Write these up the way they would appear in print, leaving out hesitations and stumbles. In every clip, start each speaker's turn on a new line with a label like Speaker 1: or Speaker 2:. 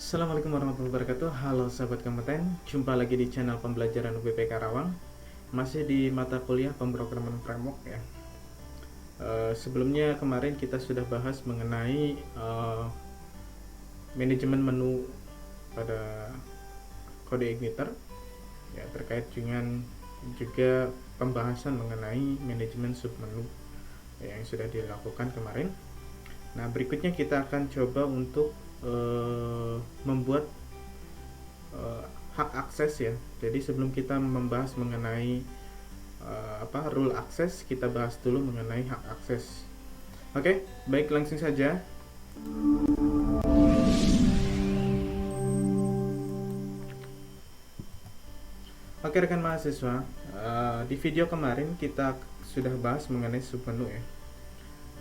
Speaker 1: Assalamualaikum warahmatullahi wabarakatuh. Halo sahabat kompeten, jumpa lagi di channel pembelajaran UBP Karawang. Masih di mata kuliah pemrograman framework ya. Sebelumnya kemarin kita sudah bahas mengenai manajemen menu pada kode igniter ya, terkait dengan juga pembahasan mengenai manajemen submenu ya, yang sudah dilakukan kemarin. Nah, berikutnya kita akan coba untuk membuat hak akses ya. Jadi sebelum kita membahas mengenai rule akses, kita bahas dulu mengenai hak akses. Oke, baik, langsung saja. Oke rekan mahasiswa, di video kemarin kita sudah bahas mengenai submenu ya,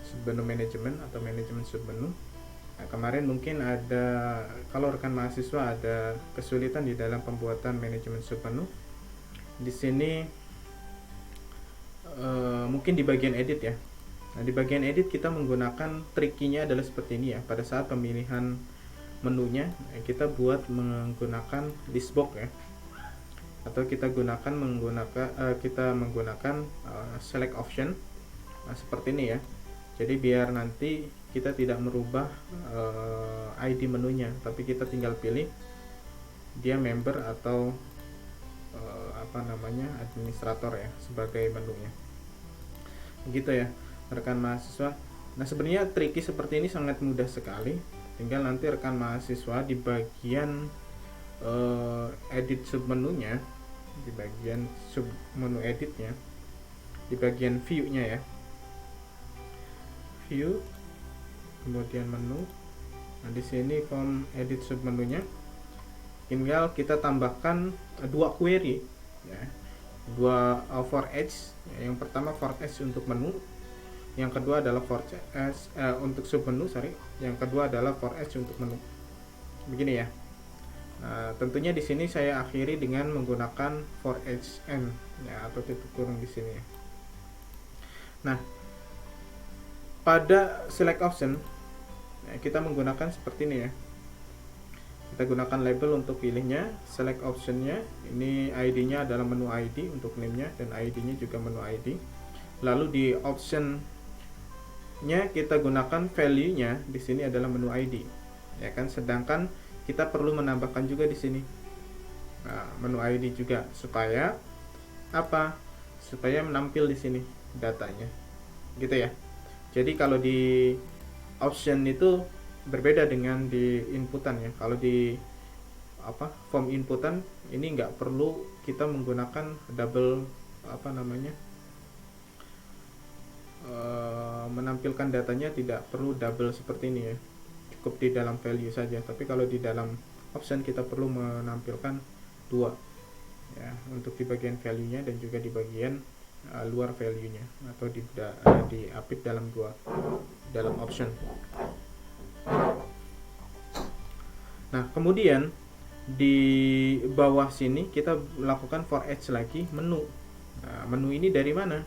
Speaker 1: submenu manajemen atau manajemen submenu. Nah, kemarin mungkin ada, kalau rekan mahasiswa ada kesulitan di dalam pembuatan manajemen submenu, di sini mungkin di bagian edit ya. Nah, di bagian edit kita menggunakan trikinya adalah seperti ini ya. Pada saat pemilihan menunya, kita buat menggunakan list box ya, atau kita menggunakan select option. Nah, seperti ini ya. Jadi biar nanti kita tidak merubah ID menunya, tapi kita tinggal pilih dia member atau administrator ya sebagai menunya. Begitu ya rekan mahasiswa. Nah, sebenarnya tricky seperti ini sangat mudah sekali. Tinggal nanti rekan mahasiswa di bagian edit submenunya, di bagian submenu editnya, di bagian view-nya ya. View, kemudian menu. Nah, di sini form edit submenunya, tinggal kita tambahkan dua query ya, dua for each ya. Yang pertama for each untuk menu, yang kedua adalah for each untuk submenu, yang kedua adalah for each untuk menu. Begini ya. Nah, tentunya di sini saya akhiri dengan menggunakan for each n ya, atau titik kurung di sini ya. Nah, pada select option ya, kita menggunakan seperti ini ya. Kita gunakan label untuk pilihnya. Select optionnya ini ID-nya adalah menu ID untuk name-nya, dan ID-nya juga menu ID. Lalu di option-nya kita gunakan value-nya, di sini adalah menu ID ya kan. Sedangkan kita perlu menambahkan juga di sini menu ID juga, supaya apa? Supaya menampil di sini datanya. Gitu ya. Jadi kalau di option itu berbeda dengan di inputan ya. Kalau di form inputan ini nggak perlu kita menggunakan double menampilkan datanya, tidak perlu double seperti ini ya. Cukup di dalam value saja. Tapi kalau di dalam option kita perlu menampilkan dua ya, untuk di bagian value-nya dan juga di bagian luar value-nya, atau diapit dalam option. Nah, kemudian di bawah sini kita lakukan for each lagi menu. Nah, menu ini dari mana?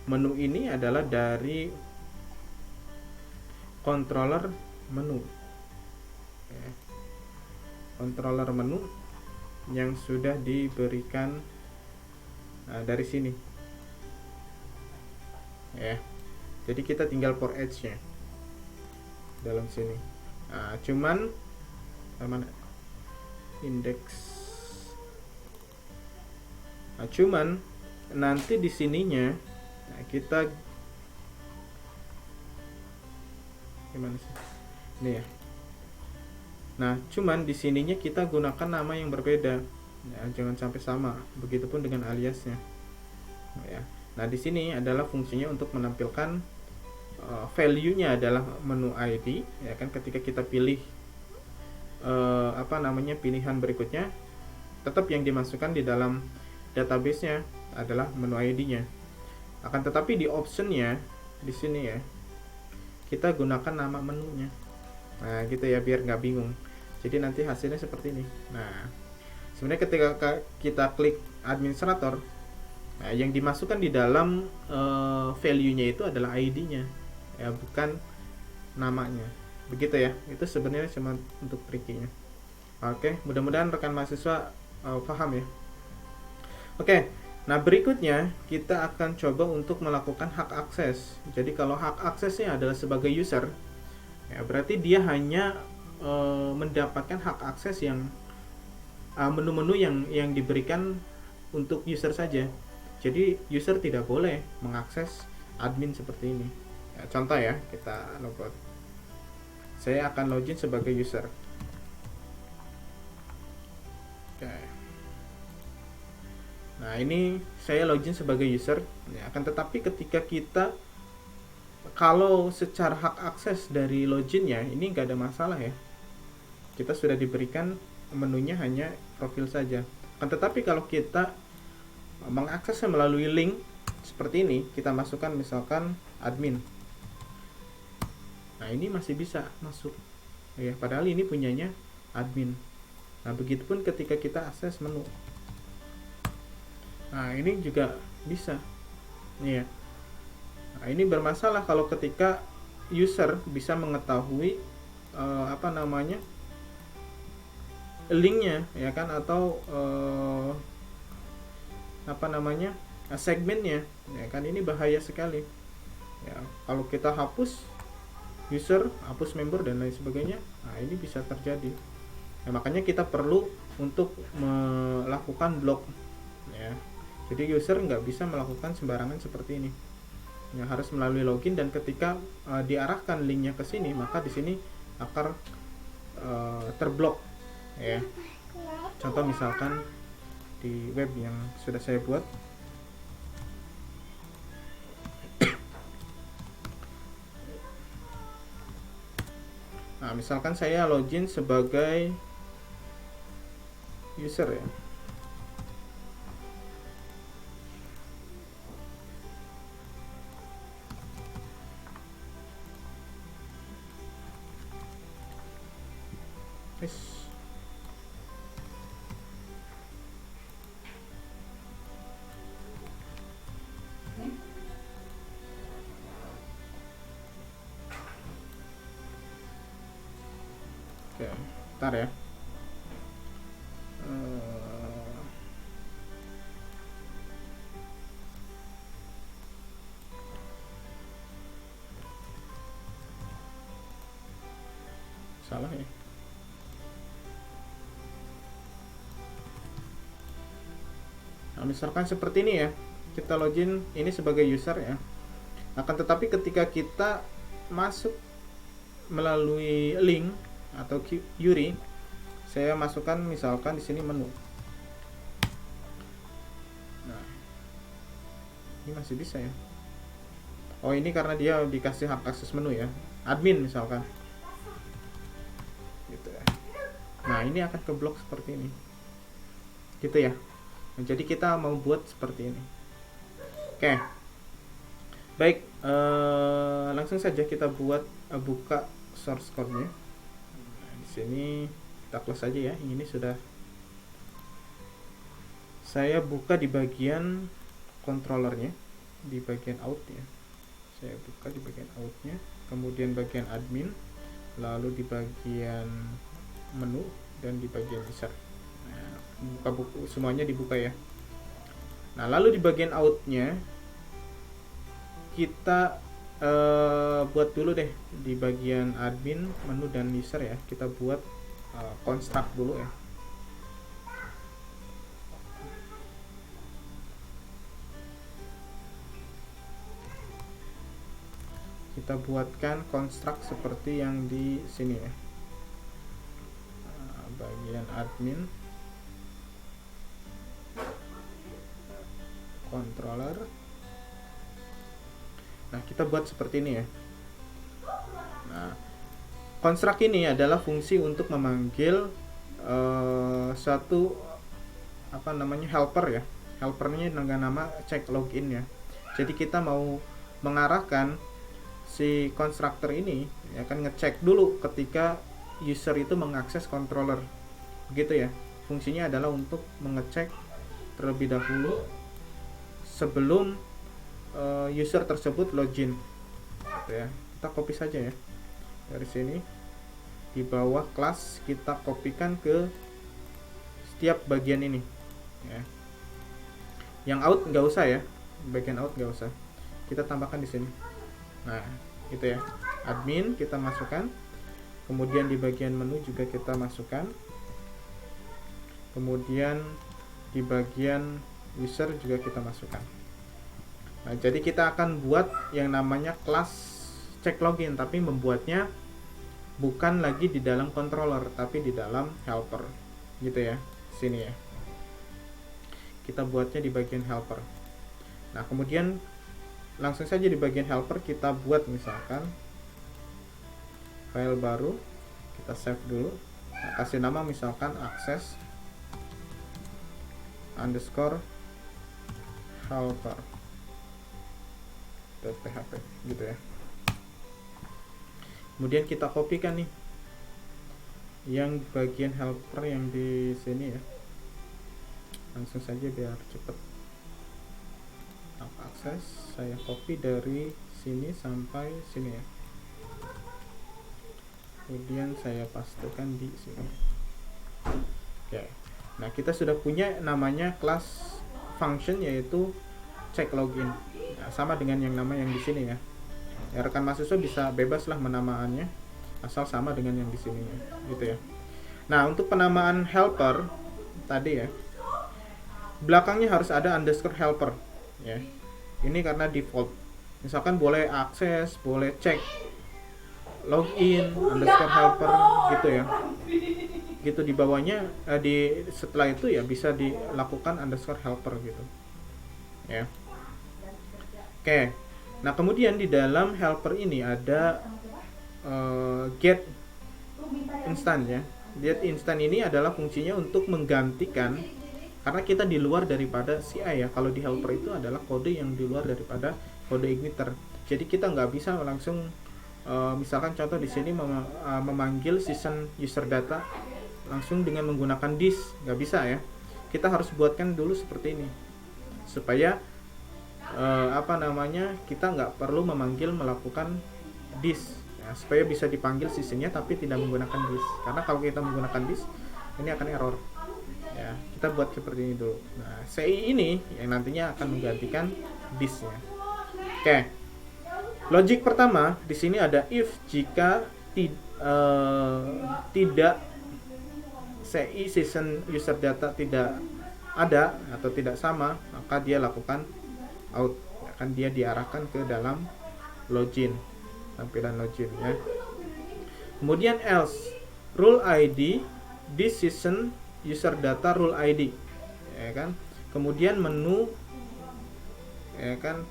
Speaker 1: Menu ini adalah dari controller menu. Controller menu yang sudah diberikan dari sini. Ya. Jadi kita tinggal for each-nya dalam sini. Nah, cuman mana indeks. Nah, cuman nanti di sininya kita gimana sih? Ini ya. Nah, cuman di sininya kita gunakan nama yang berbeda. Ya, jangan sampai sama. Begitupun dengan aliasnya. Ya. Nah, di sini adalah fungsinya untuk menampilkan value-nya adalah menu ID ya kan. Ketika kita pilih pilihan berikutnya, tetap yang dimasukkan di dalam database-nya adalah menu ID-nya. Akan tetapi di option-nya di sini ya, kita gunakan nama menunya. Nah, gitu ya, biar nggak bingung. Jadi nanti hasilnya seperti ini. Nah, sebenarnya ketika kita klik administrator, nah, yang dimasukkan di dalam value-nya itu adalah ID-nya ya, bukan namanya. Begitu ya. Itu sebenarnya cuma untuk trikinya. Oke, mudah-mudahan rekan mahasiswa paham ya. Oke, nah berikutnya kita akan coba untuk melakukan hak akses. Jadi kalau hak aksesnya adalah sebagai user, ya berarti dia hanya mendapatkan hak akses yang menu-menu yang diberikan untuk user saja. Jadi user tidak boleh mengakses admin seperti ini. Ya, contoh ya, kita logout. Saya akan login sebagai user. Oke. Nah ini saya login sebagai user. Ya, akan tetapi ketika kita kalau secara hak akses dari loginnya ini nggak ada masalah ya. Kita sudah diberikan menunya hanya profil saja. Akan tetapi kalau kita mengaksesnya melalui link seperti ini, kita masukkan misalkan admin. Nah ini masih bisa masuk. Ya, padahal ini punyanya admin. Nah begitupun ketika kita akses menu. Nah ini juga bisa. Nih ya. Nah, ini bermasalah kalau ketika user bisa mengetahui linknya ya kan, atau segmennya ya kan. Ini bahaya sekali ya kalau kita hapus user, hapus member dan lain sebagainya. Nah ini bisa terjadi ya, makanya kita perlu untuk melakukan block ya. Jadi user nggak bisa melakukan sembarangan seperti ini ya, harus melalui login, dan ketika diarahkan linknya ke sini, maka di sini akan terblok ya. Contoh misalkan di web yang sudah saya buat. Nah misalkan saya login sebagai user ya. Oke, bentar ya. Salah ya. Nah, misalkan seperti ini ya, kita login ini sebagai user ya. Akan tetapi ketika kita masuk melalui link atau query, saya masukkan misalkan di sini menu. Nah, ini masih bisa ya. Oh ini karena dia dikasih hak akses menu ya, admin misalkan. Gitu ya. Nah ini akan keblok seperti ini. Gitu ya. Nah, jadi kita mau buat seperti ini. Oke. Baik, langsung saja kita buat buka source code-nya. Nah, di sini kita close saja ya. Ini sudah saya buka di bagian controllernya, di bagian out ya. Saya buka di bagian outnya, kemudian bagian admin, lalu di bagian menu, dan di bagian user. Nah, buka buku semuanya dibuka ya. Nah lalu di bagian outnya kita buat dulu deh di bagian admin, menu, dan user ya. Kita buat construct dulu ya. Kita buatkan construct seperti yang di sini ya. Bagian admin, controller. Nah kita buat seperti ini ya. Nah construct ini adalah fungsi untuk memanggil satu helper ya. Helpernya dengan nama check login ya. Jadi kita mau mengarahkan si constructor ini ya kan, ngecek dulu ketika user itu mengakses controller, begitu ya. Fungsinya adalah untuk mengecek terlebih dahulu sebelum user tersebut login gitu ya. Kita copy saja ya dari sini, di bawah kelas kita kopikan ke setiap bagian ini ya. Yang out nggak usah ya, bagian out nggak usah, kita tambahkan di sini. Nah gitu ya, admin kita masukkan, kemudian di bagian menu juga kita masukkan, kemudian di bagian user juga kita masukkan. Nah jadi kita akan buat yang namanya kelas check login, tapi membuatnya bukan lagi di dalam controller tapi di dalam helper gitu ya. Sini ya, kita buatnya di bagian helper. Nah kemudian langsung saja di bagian helper kita buat misalkan file baru, kita save dulu. Nah, kasih nama misalkan access underscore helper .php gitu ya. Kemudian kita kopikan nih yang bagian helper yang di sini ya, langsung saja biar cepet. Akses saya copy dari sini sampai sini ya, kemudian saya pastekan di sini. Oke, nah kita sudah punya namanya kelas function yaitu check login. Nah, sama dengan yang nama yang di sini ya. Ya rekan mahasiswa bisa bebas lah penamaannya asal sama dengan yang di sini ya, gitu ya. Nah untuk penamaan helper tadi ya, belakangnya harus ada underscore helper ya. Ini karena default. Misalkan boleh akses, boleh cek login underscore helper gitu ya. Gitu di bawahnya di setelah itu ya bisa dilakukan underscore helper gitu. Ya. Oke. Nah, kemudian di dalam helper ini ada get instant ya. Get instant ini adalah fungsinya untuk menggantikan, karena kita di luar daripada CI ya. Kalau di helper itu adalah kode yang di luar daripada kode igniter. Jadi kita nggak bisa langsung misalkan contoh di sini memanggil season user data langsung dengan menggunakan this, nggak bisa ya. Kita harus buatkan dulu seperti ini supaya kita nggak perlu melakukan this ya, supaya bisa dipanggil seasonnya tapi tidak menggunakan this. Karena kalau kita menggunakan this ini akan error. Ya, kita buat seperti ini dulu. Nah, CI ini yang nantinya akan menggantikan this ya. Oke. Logic pertama di sini ada if jika tidak CI season user data tidak ada atau tidak sama, maka dia lakukan out. Akan dia diarahkan ke dalam login, tampilan login ya. Kemudian else rule ID this season user data rule ID ya kan. Kemudian menu ya kan,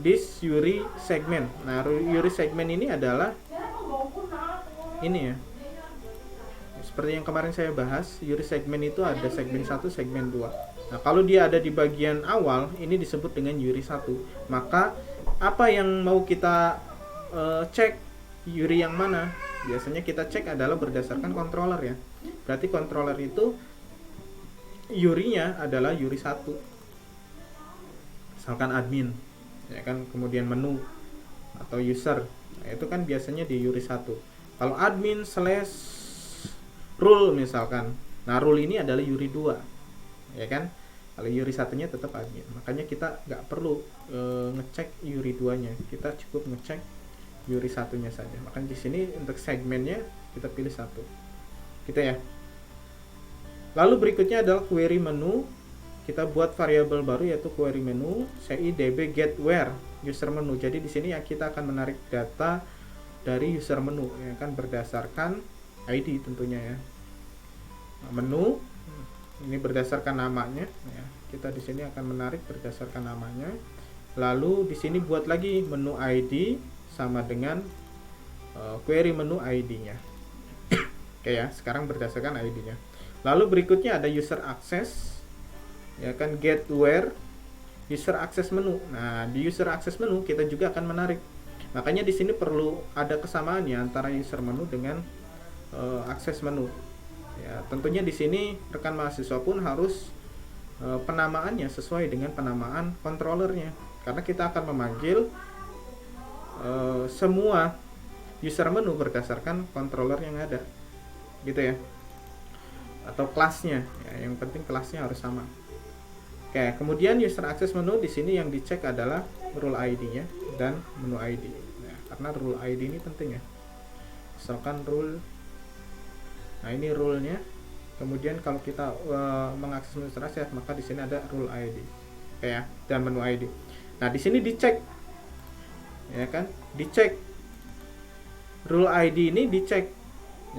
Speaker 1: this URI segment. Nah URI segment ini adalah ini ya, seperti yang kemarin saya bahas. URI segment itu ada segmen 1, segmen 2. Nah kalau dia ada di bagian awal ini disebut dengan URI 1. Maka apa yang mau kita cek, URI yang mana? Biasanya kita cek adalah berdasarkan controller ya. Berarti controller itu URI-nya adalah URI 1. Misalkan admin ya kan, kemudian menu atau user. Nah, itu kan biasanya di URI 1. Kalau admin / rule misalkan. Nah, rule ini adalah URI 2. Ya kan? Kalau URI 1-nya tetap admin. Makanya kita nggak perlu ngecek URI 2-nya. Kita cukup ngecek URI 1-nya saja. Makanya di sini untuk segmennya kita pilih 1. Gitu ya. Lalu berikutnya adalah query menu. Kita buat variabel baru yaitu query menu ci db get where user menu. Jadi di sini ya kita akan menarik data dari user menu ya kan, berdasarkan ID tentunya ya. Nah, menu ini berdasarkan namanya ya. Kita di sini akan menarik berdasarkan namanya. Lalu di sini buat lagi menu ID sama dengan query menu ID-nya. Oke ya, sekarang berdasarkan ID-nya. Lalu berikutnya ada user access ya kan, get where user access menu. Nah, di user access menu kita juga akan menarik. Makanya di sini perlu ada kesamaannya antara user menu dengan akses menu. Ya, tentunya di sini rekan mahasiswa pun harus penamaannya sesuai dengan penamaan controllernya, karena kita akan memanggil semua user menu berdasarkan controller yang ada, gitu ya, atau kelasnya ya, yang penting kelasnya harus sama. Oke, kemudian user access menu di sini yang dicek adalah rule ID-nya dan menu ID. Nah, karena rule ID ini penting ya. Misalkan rule, nah ini rule-nya. Kemudian kalau kita mengakses menu user access, maka di sini ada rule ID, ya, dan menu ID. Nah, di sini dicek, ya kan, dicek rule ID ini dicek,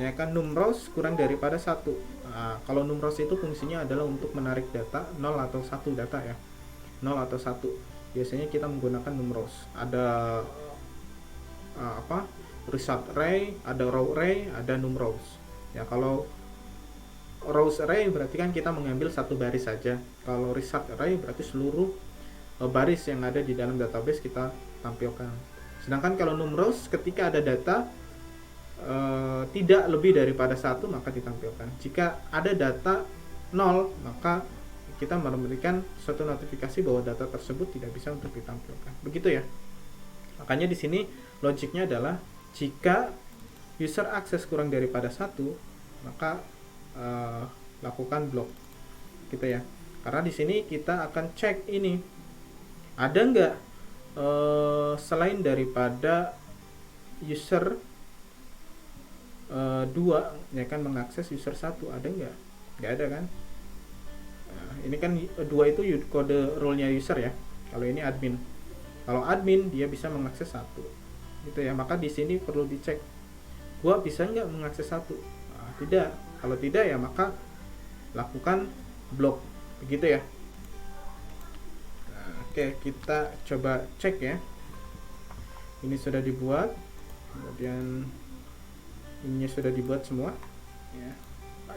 Speaker 1: ya kan, numRows kurang daripada 1. Nah, kalau numRows itu fungsinya adalah untuk menarik data 0 atau 1 data ya. 0 atau 1. Biasanya kita menggunakan numRows. Ada result array, ada row array, ada numRows. Ya, kalau rows array berarti kan kita mengambil satu baris saja. Kalau result array berarti seluruh baris yang ada di dalam database kita tampilkan. Sedangkan kalau numRows ketika ada data tidak lebih daripada 1 maka ditampilkan. Jika ada data 0 maka kita memberikan suatu notifikasi bahwa data tersebut tidak bisa untuk ditampilkan. Begitu ya. Makanya di sini logiknya adalah jika user akses kurang daripada 1 maka lakukan block, gitu ya. Karena di sini kita akan cek ini ada nggak selain daripada user 2 ya kan mengakses user 1, ada nggak ada kan. Nah, ini kan 2 itu kode role-nya user ya. Kalau ini admin, kalau admin dia bisa mengakses 1, gitu ya. Maka di sini perlu dicek, gua bisa nggak mengakses 1. Nah, tidak. Kalau tidak ya maka lakukan block, begitu ya. Nah, oke, kita coba cek ya. Ini sudah dibuat, kemudian ininya sudah dibuat semua ya.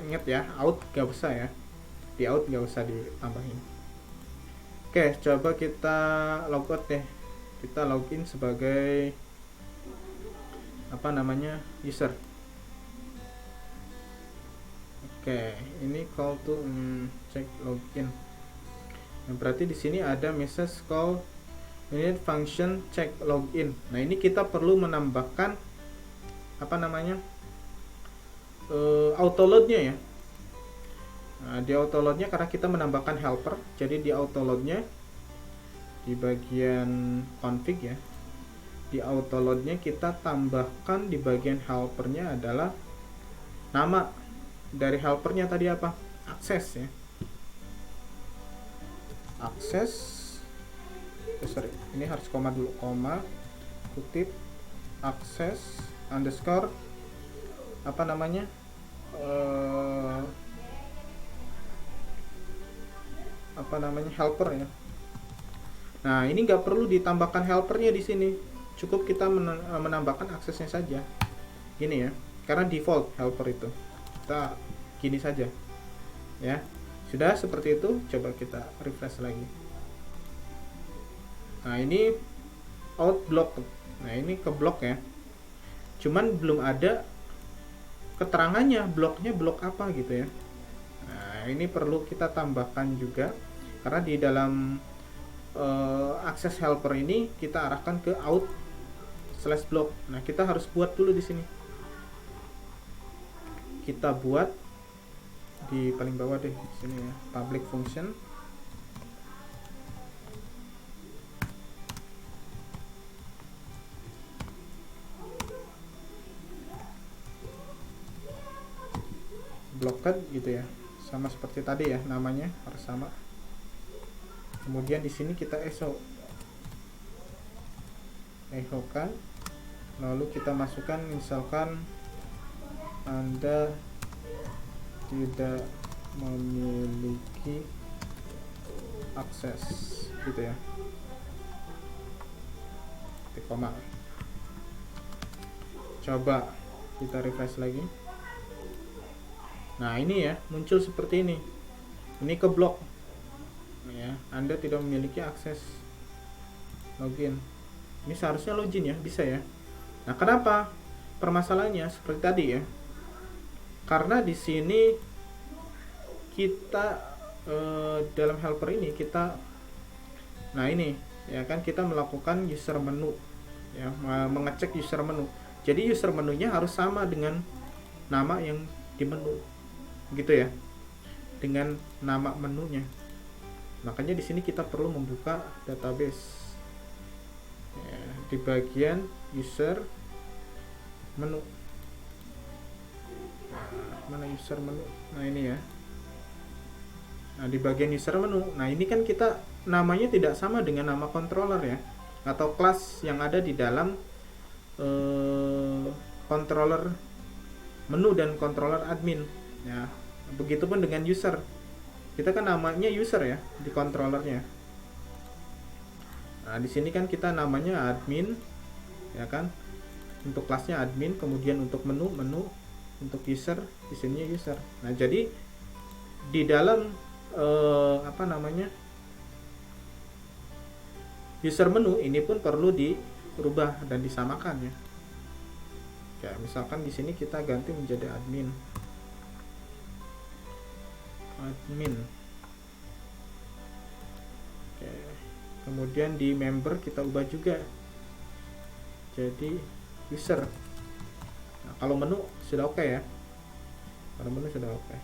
Speaker 1: Ingat ya, out gak usah ya, di out gak usah ditambahin. Oke, coba kita logout deh. Kita login sebagai user. Oke, ini call to check login. Nah, berarti di sini ada message call init function check login. Nah, ini kita perlu menambahkan autoloadnya ya. Nah, di autoloadnya karena kita menambahkan helper, jadi di autoloadnya di bagian config ya, di autoloadnya kita tambahkan di bagian helpernya adalah nama dari helpernya tadi apa, akses ya, akses. Ini harus koma dulu, koma kutip akses underscore helper ya. Nah, ini nggak perlu ditambahkan helpernya di sini, cukup kita menambahkan aksesnya saja, gini ya, karena default helper itu kita gini saja ya. Sudah seperti itu, coba kita refresh lagi. Nah, ini out block. Nah, ini ke blok ya, cuman belum ada keterangannya bloknya blok apa gitu ya. Nah, ini perlu kita tambahkan juga karena di dalam akses helper ini kita arahkan ke out/block. Nah, kita harus buat dulu di sini. Kita buat di paling bawah deh, di sini ya, public function. Blocked gitu ya, sama seperti tadi ya, namanya harus sama. Kemudian di sini kita echo kan, lalu kita masukkan misalkan Anda tidak memiliki akses, gitu ya, titik koma. Coba kita refresh lagi. Nah, ini ya, muncul seperti ini. Ini ke blok ya, Anda tidak memiliki akses login. Ini seharusnya login ya, bisa ya. Nah, kenapa permasalahannya seperti tadi ya? Karena di sini kita dalam helper ini kita, nah ini ya kan, kita melakukan user menu ya, mengecek user menu. Jadi user menunya harus sama dengan nama yang di menu, gitu ya, dengan nama menunya. Makanya di sini kita perlu membuka database ya, di bagian user menu. Mana user menu? Nah ini ya. Nah di bagian user menu, nah ini kan kita namanya tidak sama dengan nama controller ya, atau kelas yang ada di dalam controller menu dan controller admin ya. Begitupun dengan user, kita kan namanya user ya di controllernya. Nah di sini kan kita namanya admin ya kan, untuk kelasnya admin, kemudian untuk menu, untuk user di sini user. Nah jadi di dalam user menu ini pun perlu dirubah dan disamakan ya. Ya misalkan di sini kita ganti menjadi admin. Oke. Kemudian di member kita ubah juga jadi user. Nah, kalau menu sudah oke ya. Kalau menu sudah oke.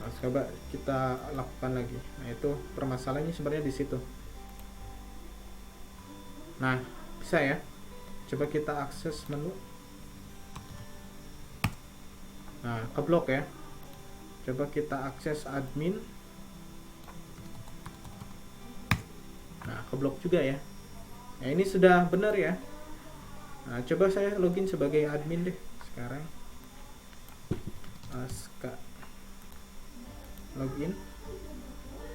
Speaker 1: Nah, coba kita lakukan lagi. Nah, itu permasalahannya sebenarnya di situ. Nah, bisa ya. Coba kita akses menu. Nah, keblok ya. Coba kita akses admin. Nah, keblok juga ya. Nah, ini sudah benar ya. Nah, coba saya login sebagai admin deh sekarang. Aska login.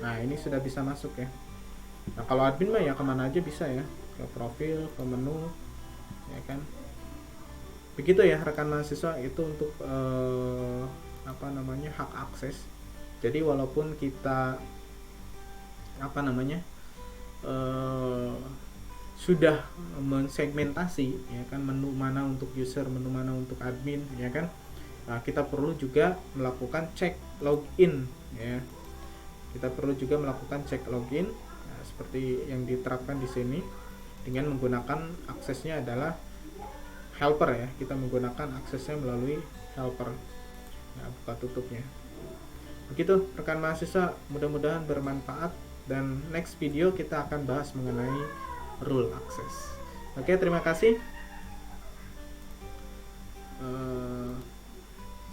Speaker 1: Nah, ini sudah bisa masuk ya. Nah, kalau admin mah ya kemana aja bisa ya, ke profil, ke menu, ya kan. Begitu ya rekan mahasiswa, itu untuk hak akses. Jadi walaupun kita sudah mensegmentasi ya kan, menu mana untuk user, menu mana untuk admin ya kan. Nah, kita perlu juga melakukan cek login ya. Kita perlu juga melakukan cek login nah, seperti yang diterapkan di sini dengan menggunakan aksesnya adalah helper ya. Kita menggunakan aksesnya melalui helper. Nah, buka tutupnya. Begitu rekan mahasiswa, mudah-mudahan bermanfaat dan next video kita akan bahas mengenai rule access. Oke, terima kasih.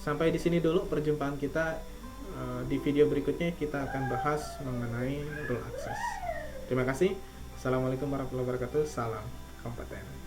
Speaker 1: Sampai di sini dulu perjumpaan kita. Di video berikutnya kita akan bahas mengenai rule access. Terima kasih. Assalamualaikum warahmatullahi wabarakatuh. Salam kompeten.